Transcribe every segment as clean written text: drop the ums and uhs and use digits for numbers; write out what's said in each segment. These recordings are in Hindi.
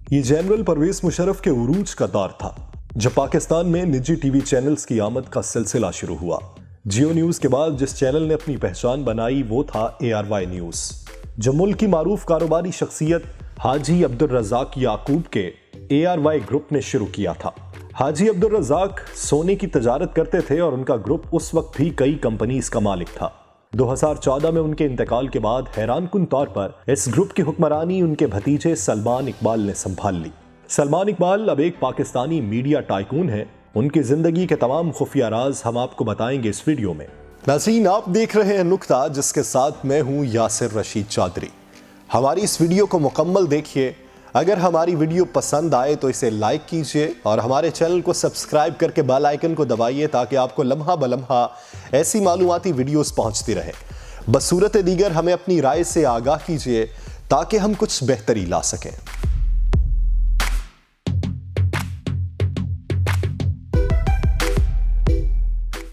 ये जनरल परवेज मुशर्रफ के उरूज का दौर था जब पाकिस्तान में निजी टीवी चैनल्स की आमद का सिलसिला शुरू हुआ। जियो न्यूज के बाद जिस चैनल ने अपनी पहचान बनाई वो था ARY न्यूज, जो मुल्क की मारूफ कारोबारी शख्सियत हाजी अब्दुल रज़ाक याकूब के ARY ग्रुप ने शुरू किया था। हाजी अब्दुल रज़ाक सोने की तजारत करते थे और उनका ग्रुप उस वक्त भी कई कंपनीज का मालिक था। 2014 में उनके इंतकाल के बाद हैरानकुन तौर पर इस ग्रुप की हुक्मरानी उनके भतीजे सलमान इकबाल ने संभाल ली। सलमान इकबाल अब एक पाकिस्तानी मीडिया टाइकून हैं। उनकी जिंदगी के तमाम खुफिया राज हम आपको बताएंगे इस वीडियो में। नाज़रीन, आप देख रहे हैं नुक्ता, जिसके साथ मैं हूं यासिर रशीद चौधरी। हमारी इस वीडियो को मुकम्मल देखिए। अगर हमारी वीडियो पसंद आए तो इसे लाइक कीजिए और हमारे चैनल को सब्सक्राइब करके बेल आइकन को दबाइए ताकि आपको लम्हा बलम्हा ऐसी मालूमाती वीडियोस पहुंचती रहे। बसूरत दीगर हमें अपनी राय से आगाह कीजिए ताकि हम कुछ बेहतरी ला सकें।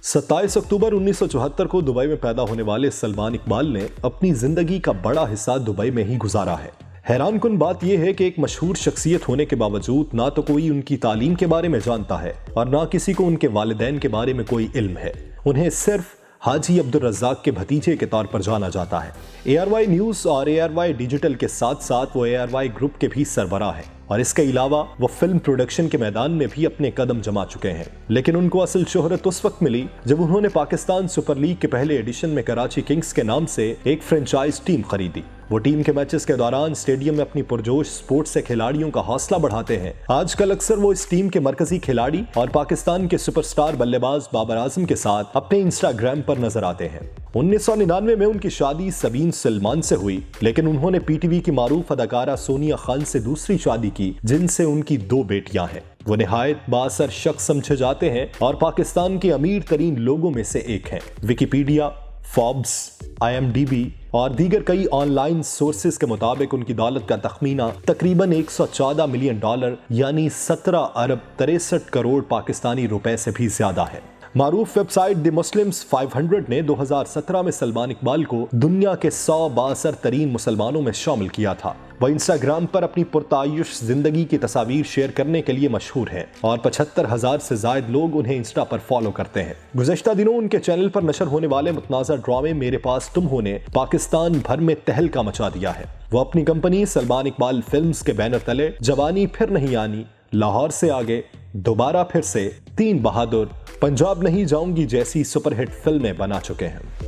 सत्ताईस अक्टूबर 1974 को दुबई में पैदा होने वाले सलमान इकबाल ने अपनी जिंदगी का बड़ा हिस्सा दुबई में ही गुजारा है। हैरानकुन बात यह है कि एक मशहूर शख्सियत होने के बावजूद ना तो कोई उनकी तालीम के बारे में जानता है और ना किसी को उनके वालिदैन के बारे में कोई इल्म है। उन्हें सिर्फ हाजी अब्दुल रज़ाक के भतीजे के तौर पर जाना जाता है। ARY न्यूज और ARY डिजिटल के साथ साथ वो ARY ग्रुप के भी सरबराह हैं और इसके अलावा वो फिल्म प्रोडक्शन के मैदान में भी अपने कदम जमा चुके हैं। लेकिन उनको असल शोहरत उस वक्त मिली जब उन्होंने पाकिस्तान सुपर लीग के पहले एडिशन में कराची किंग्स के नाम से एक फ्रेंचाइज टीम खरीदी। वो टीम के मैचेस के दौरान स्टेडियम में अपनी पुरजोश स्पोर्ट्स से खिलाड़ियों का हौसला बढ़ाते हैं। आजकल अक्सर वो इस टीम के मरकजी खिलाड़ी और पाकिस्तान के सुपरस्टार बल्लेबाज बाबर आजम के साथ अपने इंस्टाग्राम पर नजर आते हैं। 1999 में उनकी शादी सबीन सलमान से हुई, लेकिन उन्होंने PTV की मारूफ अदाकारा सोनिया खान से दूसरी शादी की, जिनसे उनकी 2 बेटियां हैं। वो निहायत बाअसर शख्स समझे जाते हैं और पाकिस्तान के अमीर तरीन लोगों में से एक हैं। विकिपीडिया, फोर्ब्स, IMDb और दीगर कई ऑनलाइन सोर्सेज के मुताबिक उनकी दौलत का तखमीना तकरीबन $114 मिलियन यानी 17 अरब 63 करोड़ पाकिस्तानी रुपए से भी ज्यादा है। मारूफ वेबसाइट द मुस्लिम्स 500 ने 2017 में सलमान इकबाल को दुनिया के 100 बाअसर तरीन मुसलमानों में शामिल किया था। वह इंस्टाग्राम पर अपनी पुरतायुश जिंदगी की तस्वीर शेयर करने के लिए मशहूर है और 75,000 से ज्यादा लोग उन्हें इंस्टा पर फॉलो करते हैं। गुज़श्ता दिनों उनके चैनल पर नशर होने वाले मुतनाज़ा ड्रामे मेरे पास तुम हो ने पाकिस्तान भर में तहलका मचा दिया है। वो अपनी कंपनी सलमान इकबाल फिल्म्स के बैनर तले जवानी फिर नहीं आनी, लाहौर से आगे, दोबारा फिर से, 3 बहादुर, पंजाब नहीं जाऊंगी जैसी सुपरहिट फिल्में बना चुके हैं।